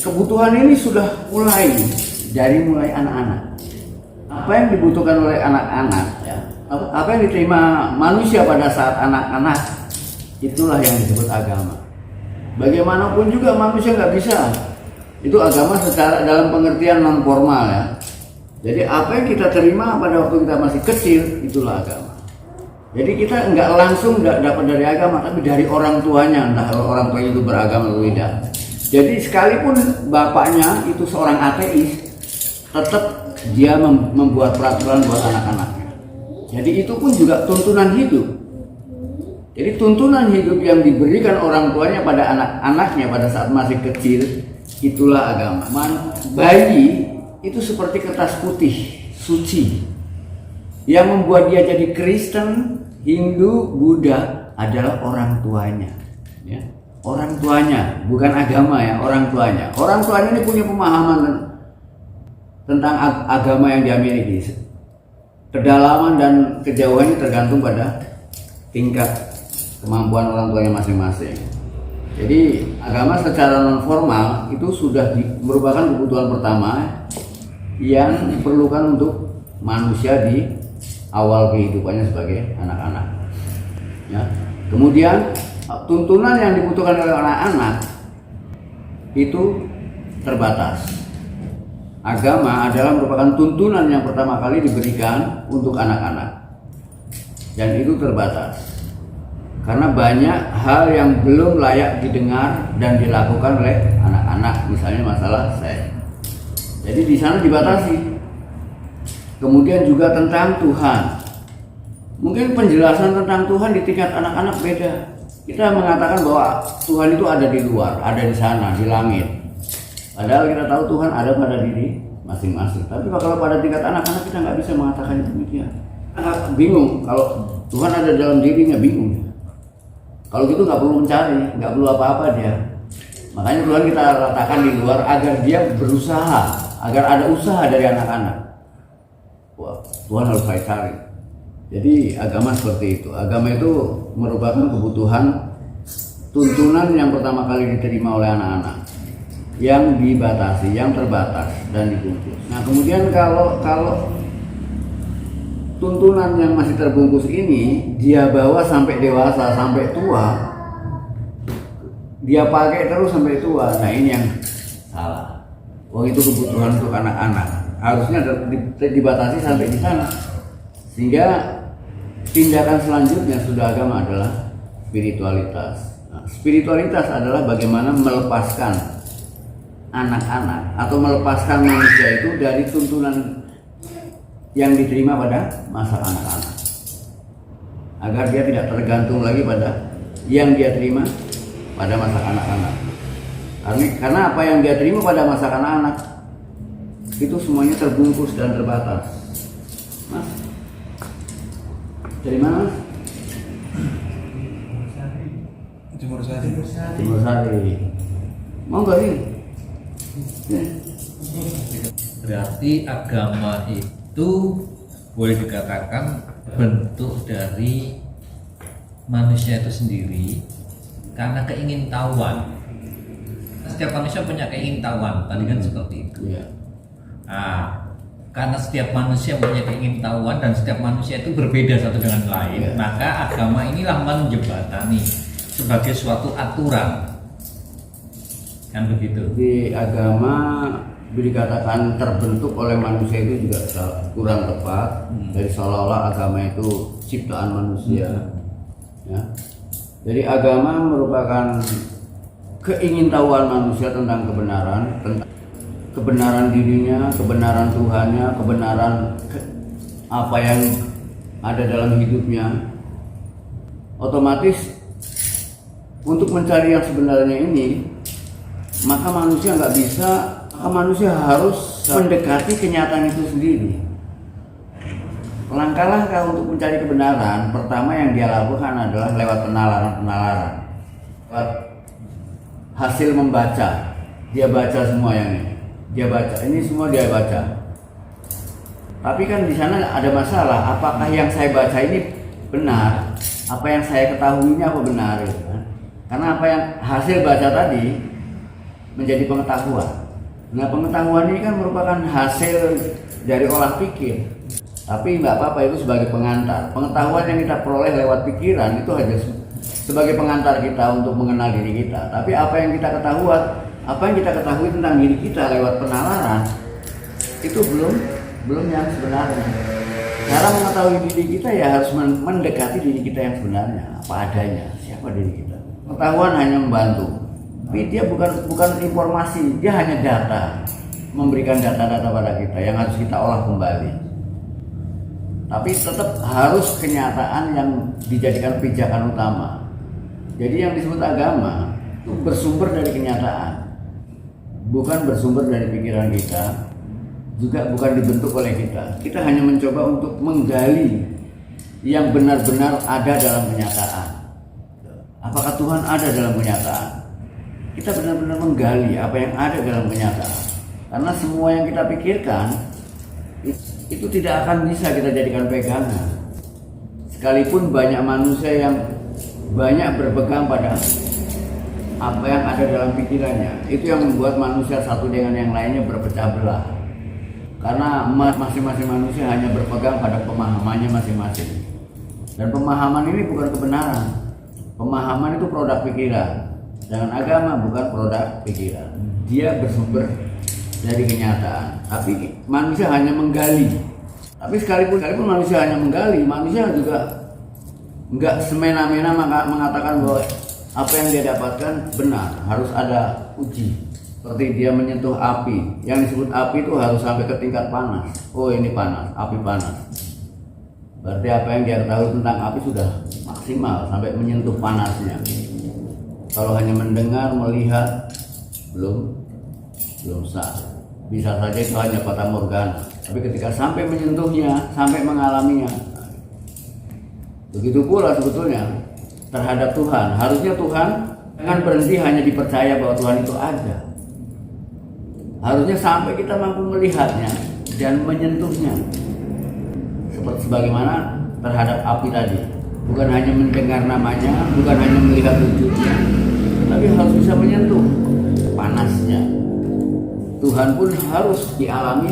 kebutuhan ini sudah mulai dari mulai anak-anak. Apa yang dibutuhkan oleh anak-anak, ya, apa yang diterima manusia pada saat anak-anak, itulah yang disebut agama. Bagaimanapun juga manusia nggak bisa. Itu agama secara dalam pengertian non formal, ya. Jadi apa yang kita terima pada waktu kita masih kecil, itulah agama. Jadi kita nggak langsung dapat dari agama, tapi dari orang tuanya, entah orang tuanya itu beragama atau tidak. Jadi sekalipun bapaknya itu seorang ateis, tetap dia membuat peraturan buat anak-anaknya. Jadi itu pun juga tuntunan hidup. Jadi tuntunan hidup yang diberikan orang tuanya pada anak-anaknya pada saat masih kecil, itulah agama. Bayi itu seperti kertas putih, suci. Yang membuat dia jadi Kristen, Hindu, Buddha adalah orang tuanya. Ya. Orang tuanya, bukan agama, ya, orang tuanya. Orang tuanya ini punya pemahaman tentang agama yang dia miliki. Kedalaman dan kejauhannya tergantung pada tingkat kemampuan orang tuanya masing-masing. Jadi agama secara non formal itu sudah merupakan kebutuhan pertama yang diperlukan untuk manusia di awal kehidupannya sebagai anak-anak. Ya. Kemudian tuntunan yang dibutuhkan oleh anak-anak itu terbatas. Agama adalah merupakan tuntunan yang pertama kali diberikan untuk anak-anak, dan itu terbatas karena banyak hal yang belum layak didengar dan dilakukan oleh anak-anak, misalnya masalah seks. Jadi di sana dibatasi. Kemudian juga tentang Tuhan. Mungkin penjelasan tentang Tuhan di tingkat anak-anak beda. Kita mengatakan bahwa Tuhan itu ada di luar, ada di sana, di langit. Padahal kita tahu Tuhan ada pada diri masing-masing. Tapi kalau pada tingkat anak-anak kita nggak bisa mengatakan demikian. Anak bingung kalau Tuhan ada dalam dirinya, bingung. Kalau gitu nggak perlu mencari, nggak perlu apa-apa dia. Makanya Tuhan kita letakkan di luar agar dia berusaha, agar ada usaha dari anak-anak. Wah, Tuhan harus saya cari. Jadi agama seperti itu. Agama itu merupakan kebutuhan tuntunan yang pertama kali diterima oleh anak-anak, yang dibatasi, yang terbatas dan dibungkus. Nah kemudian kalau tuntunan yang masih terbungkus ini dia bawa sampai dewasa, sampai tua, dia pakai terus sampai tua. Nah ini yang salah. Wah, itu kebutuhan untuk anak-anak, harusnya dibatasi sampai di sana. Sehingga tindakan selanjutnya sudah agama adalah spiritualitas. Nah, spiritualitas adalah bagaimana melepaskan anak-anak atau melepaskan manusia itu dari tuntunan yang diterima pada masa anak-anak, agar dia tidak tergantung lagi pada yang dia terima pada masa anak-anak. Karena apa yang dia terima pada masa anak-anak itu semuanya terbungkus dan terbatas. Mas, dari mana, Mas? Timur Sari. Timur Sari. Mau nggak sih? Ya. Berarti agama itu boleh dikatakan bentuk dari manusia itu sendiri karena keingintahuan. Setiap manusia punya keingintahuan, tadi kan seperti itu. Ya. Nah, karena setiap manusia punya keingintahuan dan setiap manusia itu berbeda satu dengan lain, maka agama inilah menjembatani sebagai suatu aturan, kan begitu. Di agama dikatakan terbentuk oleh manusia itu juga kurang tepat. Dari seolah-olah agama itu ciptaan manusia. Ya. Jadi agama merupakan keingintahuan manusia tentang kebenaran, tentang kebenaran dirinya, kebenaran Tuhannya, kebenaran apa yang ada dalam hidupnya. Otomatis untuk mencari yang sebenarnya ini, maka manusia manusia harus mendekati kenyataan itu sendiri. Langkah-langkah untuk mencari kebenaran pertama yang dia lakukan adalah lewat penalaran, lewat hasil membaca. Dia baca semua yang ini, dia baca ini semua, dia baca. Tapi kan di sana ada masalah, apakah yang saya baca ini benar? Apa yang saya ketahui ini apa benar? Karena apa yang hasil baca tadi menjadi pengetahuan. Nah, pengetahuan ini kan merupakan hasil dari olah pikir. Tapi nggak apa-apa, itu sebagai pengantar. Pengetahuan yang kita peroleh lewat pikiran itu hanya sebagai pengantar kita untuk mengenal diri kita. Tapi apa yang kita ketahui tentang diri kita lewat penalaran itu belum yang sebenarnya. Cara mengetahui diri kita ya harus mendekati diri kita yang sebenarnya, apa adanya, siapa diri kita. Pengetahuan hanya membantu, tapi dia bukan informasi, dia hanya data, memberikan data-data pada kita yang harus kita olah kembali. Tapi tetap harus kenyataan yang dijadikan pijakan utama. Jadi yang disebut agama itu bersumber dari kenyataan, bukan bersumber dari pikiran kita, juga bukan dibentuk oleh kita. Kita hanya mencoba untuk menggali yang benar-benar ada dalam kenyataan. Apakah Tuhan ada dalam kenyataan? Kita benar-benar menggali apa yang ada dalam kenyataan. Karena semua yang kita pikirkan itu tidak akan bisa kita jadikan pegangan. Sekalipun banyak manusia yang banyak berpegang pada apa yang ada dalam pikirannya, itu yang membuat manusia satu dengan yang lainnya berpecah belah. Karena masing-masing manusia hanya berpegang pada pemahamannya masing-masing. Dan pemahaman ini bukan kebenaran. Pemahaman itu produk pikiran. Dengan agama bukan produk pikiran. Dia bersumber dari kenyataan. Tapi manusia hanya menggali. Tapi sekalipun manusia hanya menggali, manusia juga nggak semena-mena mengatakan bahwa apa yang dia dapatkan benar. Harus ada uji. Seperti dia menyentuh api, yang disebut api itu harus sampai ke tingkat panas. Oh, ini panas, api panas. Berarti apa yang dia tahu tentang api sudah maksimal sampai menyentuh panasnya. Kalau hanya mendengar, melihat, belum sah. Bisa saja itu hanya fata morgana. Tapi ketika sampai menyentuhnya, sampai mengalaminya, begitu pula sebetulnya terhadap Tuhan. Harusnya Tuhan jangan berhenti hanya dipercaya bahwa Tuhan itu ada. Harusnya sampai kita mampu melihatnya dan menyentuhnya. Sebagaimana terhadap api tadi. Bukan hanya mendengar namanya, bukan hanya melihat wujudnya, tapi harus bisa menyentuh panasnya. Tuhan pun harus dialami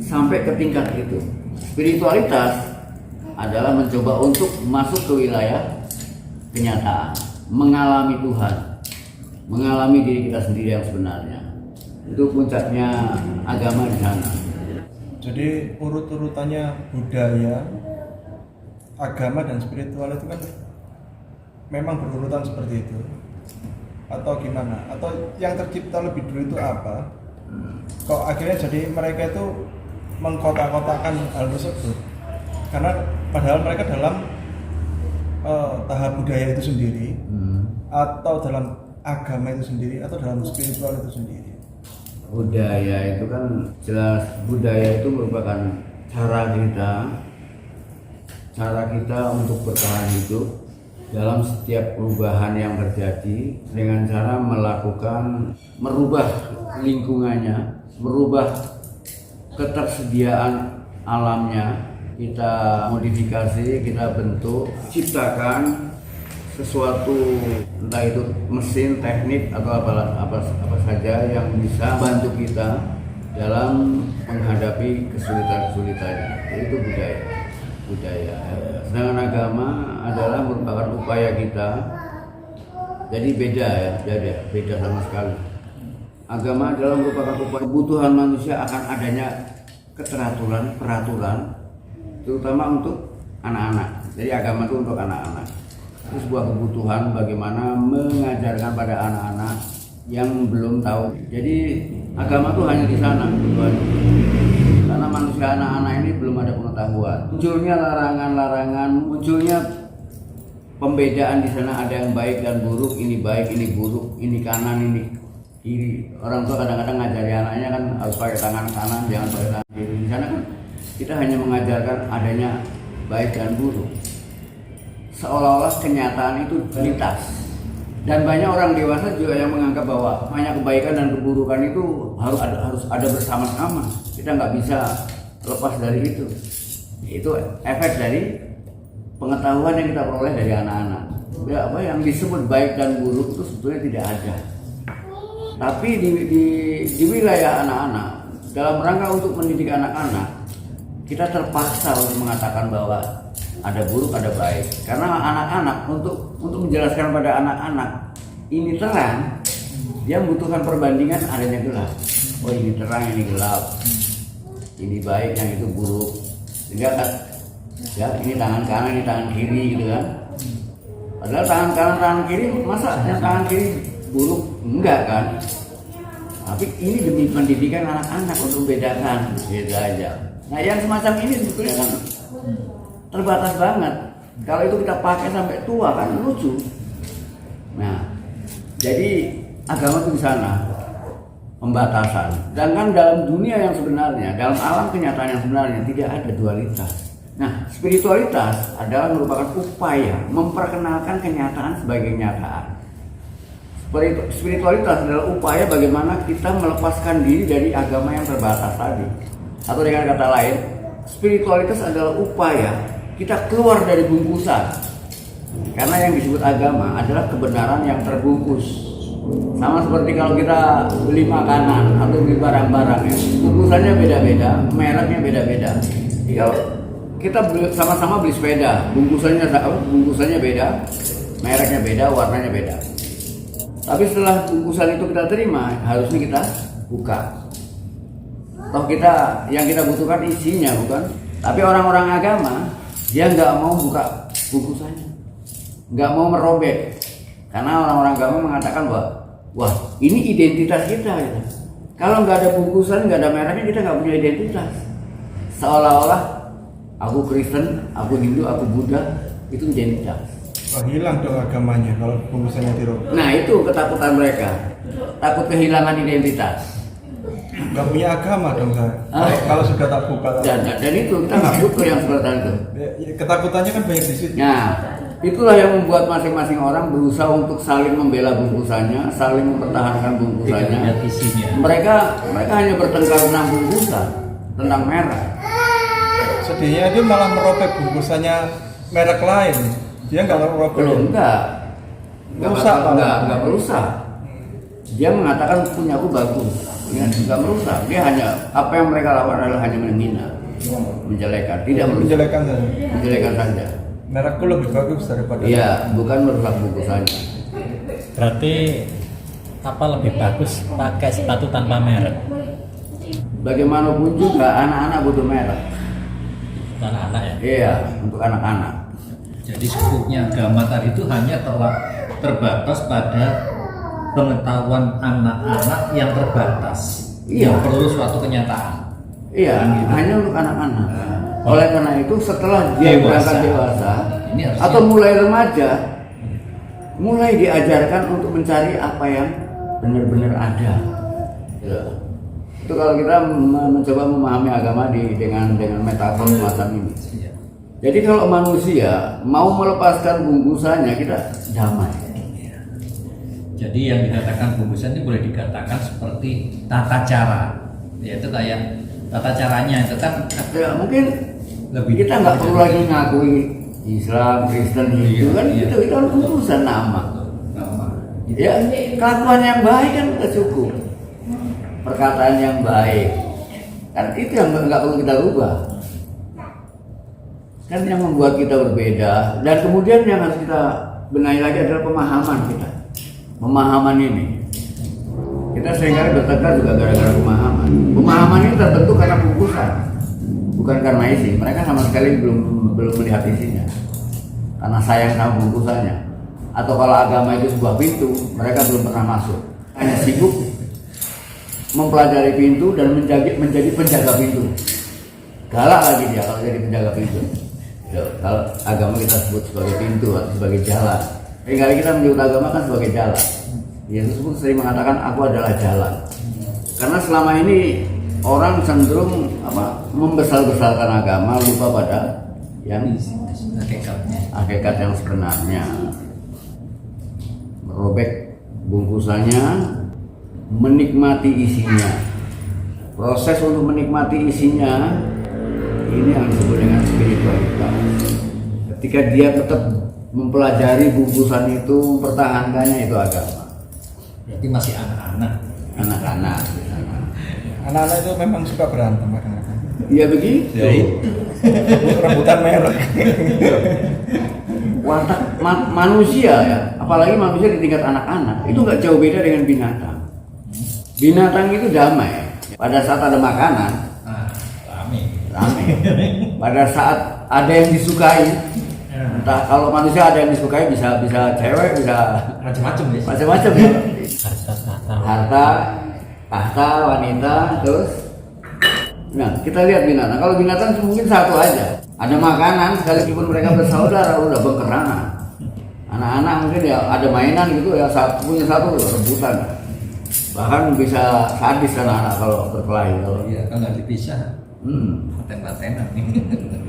sampai ke tingkat itu. Spiritualitas adalah mencoba untuk masuk ke wilayah kenyataan, mengalami Tuhan, mengalami diri kita sendiri yang sebenarnya. Itu puncaknya agama di sana. Jadi urut-urutannya budaya, agama dan spiritual itu kan memang berurutan seperti itu, atau gimana? Atau yang tercipta lebih dulu itu apa? Kok akhirnya jadi mereka itu mengkotak-kotakan hal tersebut? Karena padahal mereka dalam tahap budaya itu sendiri, atau dalam agama itu sendiri, atau dalam spiritual itu sendiri. Budaya itu kan jelas, budaya itu merupakan cara kita untuk bertahan hidup dalam setiap perubahan yang terjadi dengan cara merubah lingkungannya, merubah ketersediaan alamnya, kita modifikasi, kita bentuk, ciptakan sesuatu, entah itu mesin, teknik atau apa saja yang bisa bantu kita dalam menghadapi kesulitan-kesulitan. Itu budaya. Sedangkan agama adalah merupakan upaya kita. Jadi beda sama sekali. Agama adalah merupakan upaya kebutuhan manusia akan adanya peraturan, terutama untuk anak-anak. Jadi agama itu untuk anak-anak. Itu sebuah kebutuhan bagaimana mengajarkan pada anak-anak yang belum tahu. Jadi agama itu hanya di sana kebutuhannya. Karena manusia anak-anak ini belum ada pengetahuan. Munculnya larangan-larangan, munculnya pembedaan di sana, ada yang baik dan buruk, ini baik, ini buruk, ini kanan, ini kiri. Orang tua kadang-kadang ngajari anaknya kan harus pakai tangan kanan, jangan pakai tangan kiri. Di sana kan kita hanya mengajarkan adanya baik dan buruk. Seolah-olah kenyataan itu dualitas. Dan banyak orang dewasa juga yang menganggap bahwa banyak kebaikan dan keburukan itu harus ada bersama-sama. Kita nggak bisa lepas dari itu. Itu efek dari pengetahuan yang kita peroleh dari anak-anak. Ya, apa yang disebut baik dan buruk itu sebetulnya tidak ada. Tapi di wilayah anak-anak, dalam rangka untuk mendidik anak-anak, kita terpaksa untuk mengatakan bahwa ada buruk, ada baik. Karena anak-anak untuk menjelaskan pada anak-anak ini terang, dia membutuhkan perbandingan adanya gelap. Oh ini terang, ini gelap. Ini baik, yang itu buruk. Sehingga kan, ya ini tangan kanan, ini tangan kiri gitu kan. Padahal tangan kanan, tangan kiri, masa yang tangan kiri buruk? Enggak kan. Tapi ini demi pendidikan anak-anak untuk membedakan, beda aja. Nah yang semacam ini sebetulnya kan terbatas banget. Kalau itu kita pakai sampai tua kan lucu. Nah, jadi agama itu di sana pembatasan. Sedangkan dalam dunia yang sebenarnya, dalam alam kenyataan yang sebenarnya tidak ada dualitas. Nah, spiritualitas adalah merupakan upaya memperkenalkan kenyataan sebagai kenyataan. Spiritualitas adalah upaya bagaimana kita melepaskan diri dari agama yang terbatas tadi. Atau dengan kata lain, spiritualitas adalah upaya kita keluar dari bungkusan. Karena yang disebut agama adalah kebenaran yang terbungkus. Sama seperti kalau kita beli makanan atau beli barang-barang ya, bungkusannya beda-beda, mereknya beda-beda. Kalau kita sama-sama beli sepeda, bungkusannya beda, mereknya beda, warnanya beda. Tapi setelah bungkusan itu kita terima, harusnya kita buka. Toh yang kita butuhkan isinya bukan. Tapi orang-orang agama dia nggak mau buka bungkusannya, nggak mau merobek, karena orang-orang agama mengatakan bahwa wah ini identitas kita gitu. Kalau nggak ada bungkusan, nggak ada mereknya, kita nggak punya identitas. Seolah-olah aku Kristen, aku Hindu, aku Buddha, itu identitas. Oh, hilang dong agamanya kalau bungkusannya dirobek. Nah itu ketakutan mereka, takut kehilangan identitas. Nggak punya agama dong saya. Kalau sudah tak buka. Dan itu kita nggak butuh yang seperti itu. Ketakutannya kan banyak di situ. Nah itulah yang membuat masing-masing orang berusaha untuk saling membela bungkusannya, saling mempertahankan bungkusannya. Tidak lihat isinya. Mereka hanya bertengkar tentang bungkusan, tentang merek. Sedihnya dia malah merobek bungkusannya merek lain. Dia nggak merobek. Belum enggak merusak. Dia mengatakan punya aku bagus. Ya, nggak merusak. Dia hanya apa yang mereka lakukan adalah hanya menghina, menjelekan, tidak menjelekan saja. Merekku lebih bagus daripada. Iya, bukan merusak bungkusannya. Berarti apa lebih bagus pakai sepatu tanpa merek? Bagaimanapun juga anak-anak butuh merek. Anak-anak ya. Iya, untuk anak-anak. Jadi skopnya agama tadi itu hanya terbatas pada pengetahuan anak-anak yang terbatas. Iya. Yang perlu suatu kenyataan. Iya, hanya untuk anak-anak. Oleh karena itu setelah dia berangkat dewasa ini harusnya, atau mulai remaja, mulai diajarkan untuk mencari apa yang benar-benar ada. Ya. Itu kalau kita mencoba memahami agama dengan metafor semacam ini. Iya. Jadi kalau manusia mau melepaskan bungkusannya, kita damai. Jadi yang dikatakan bungkusan ini boleh dikatakan seperti tata cara, yaitu kayak tata caranya itu kan Ya, mungkin lebih kita nggak perlu lagi ngakui Islam, Kristen, Hindu kan iya. itu kan urusan nama. Ya kelakuan yang baik kan udah cukup, perkataan yang baik kan itu yang nggak perlu kita rubah. Kan yang membuat kita berbeda dan kemudian yang harus kita benahi lagi adalah pemahaman kita. Pemahaman ini kita seringkali bertengkar juga gara-gara pemahaman. Pemahaman ini terbentuk karena bungkusan, bukan karena isi. Mereka sama sekali belum melihat isinya, karena sayang sama bungkusannya. Atau kalau agama itu sebuah pintu, mereka belum pernah masuk. Hanya sibuk mempelajari pintu dan menjadi penjaga pintu. Galak lagi dia kalau jadi penjaga pintu. Kalau agama kita sebut sebagai pintu atau sebagai jalan. Kali kita menyebut agama kan sebagai jalan. Yesus pun sering mengatakan aku adalah jalan. Karena selama ini orang cenderung membesar-besarkan agama, lupa pada yang hakikat yang sebenarnya. Merobek bungkusannya, menikmati isinya. Proses untuk menikmati isinya ini yang disebut dengan spiritualitas. Ketika dia tetap mempelajari bungkusan itu, mempertahankannya, itu agama. Berarti masih anak-anak. anak-anak. Anak-anak itu memang suka berantem kadang-kadang. Ya begitu. Ya, itu. Rebutan merek. Watak manusia ya, apalagi manusia di tingkat anak-anak itu nggak jauh beda dengan binatang. Binatang itu damai. Pada saat ada makanan, Nah, rame. rame. Pada saat ada yang disukai, entah kalau manusia ada yang disukai bisa cewek, bisa Macam-macam ya. macam-macam ya. harta tahta. Harta, tahta, wanita, terus. Nah, kita lihat binatang. Kalau binatang mungkin satu aja. Ada makanan, sekalipun mereka bersaudara udah berkerangan. Anak-anak mungkin ya ada mainan gitu ya, punya satu rebutan. Bahkan bisa sadis anak-anak kalau berkelahi. Kalau Iya, kalau nggak dipisah, paten-patenan.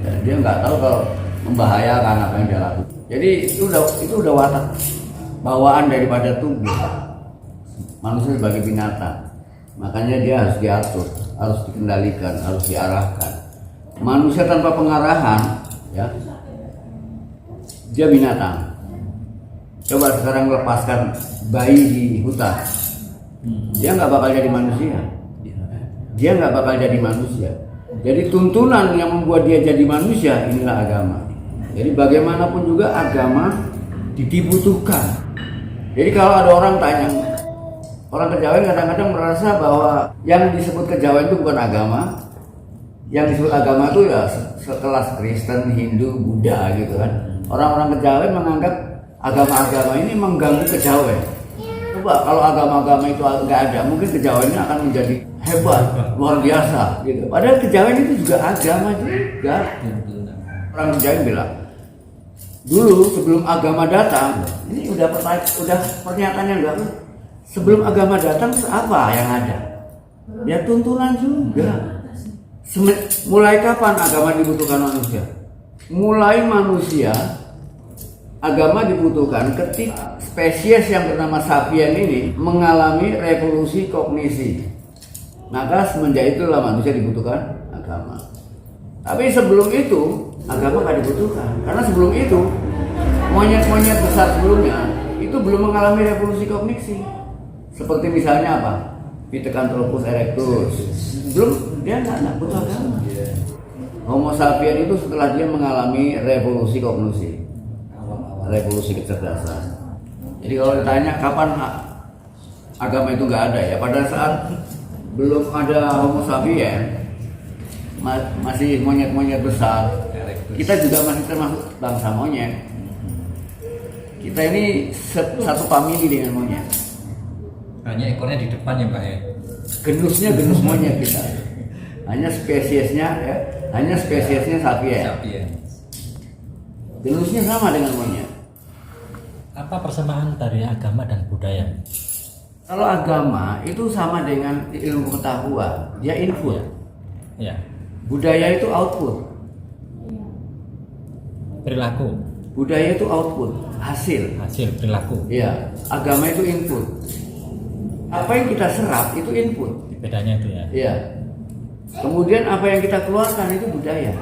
ya, dia nggak tahu kalau membahayakan apa yang dia lakukan. Jadi itu udah watak bawaan daripada tubuh manusia sebagai binatang. Makanya dia harus diatur, harus dikendalikan, harus diarahkan. Manusia tanpa pengarahan, ya, dia binatang. Coba sekarang lepaskan bayi di hutan, dia nggak bakal jadi manusia. Dia nggak bakal jadi manusia. Jadi tuntunan yang membuat dia jadi manusia inilah agama. Jadi bagaimanapun juga agama dibutuhkan. Jadi kalau ada orang tanya, orang kejawen kadang-kadang merasa bahwa yang disebut kejawen itu bukan agama. Yang disebut agama itu ya sekelas Kristen, Hindu, Buddha gitu kan. Orang-orang kejawen menganggap agama-agama ini mengganggu kejawen. Coba kalau agama-agama itu nggak ada, mungkin kejawennya akan menjadi hebat, luar biasa gitu. Padahal kejawen itu juga agama juga. Orang kejawen bilang, dulu sebelum agama datang, ini udah pernyataannya enggak. Sebelum agama datang apa yang ada? Ya tuntunan juga. Mulai kapan agama dibutuhkan manusia? Mulai manusia agama dibutuhkan ketika spesies yang bernama sapien ini mengalami revolusi kognisi. Maka semenjak itulah manusia dibutuhkan agama. Tapi sebelum itu agama nggak dibutuhkan, karena sebelum itu monyet-monyet besar sebelumnya itu belum mengalami revolusi kognisi. Seperti misalnya apa? Pithecanthropus erectus, belum, dia nggak butuh agama. Homo sapien itu setelah dia mengalami revolusi kognisi, revolusi kecerdasan. Jadi kalau ditanya kapan agama itu nggak ada, ya pada saat belum ada Homo sapien, masih monyet-monyet besar. Kita juga masih termasuk bangsa monyet. Kita ini satu famili dengan monyet. Hanya ekornya di depan ya Pak ya. Genusnya genus monyet kita. Hanya spesiesnya sapien. Sapien. Genusnya sama dengan monyet. Apa persamaan dari agama dan budaya? Kalau agama itu sama dengan ilmu pengetahuan, dia input. Ya, Budaya itu output. perilaku, Budaya itu output, hasil. hasil perilaku. Iya, agama itu input. Apa yang kita serap itu input. Bedanya itu ya. Iya. Kemudian apa yang kita keluarkan itu budaya.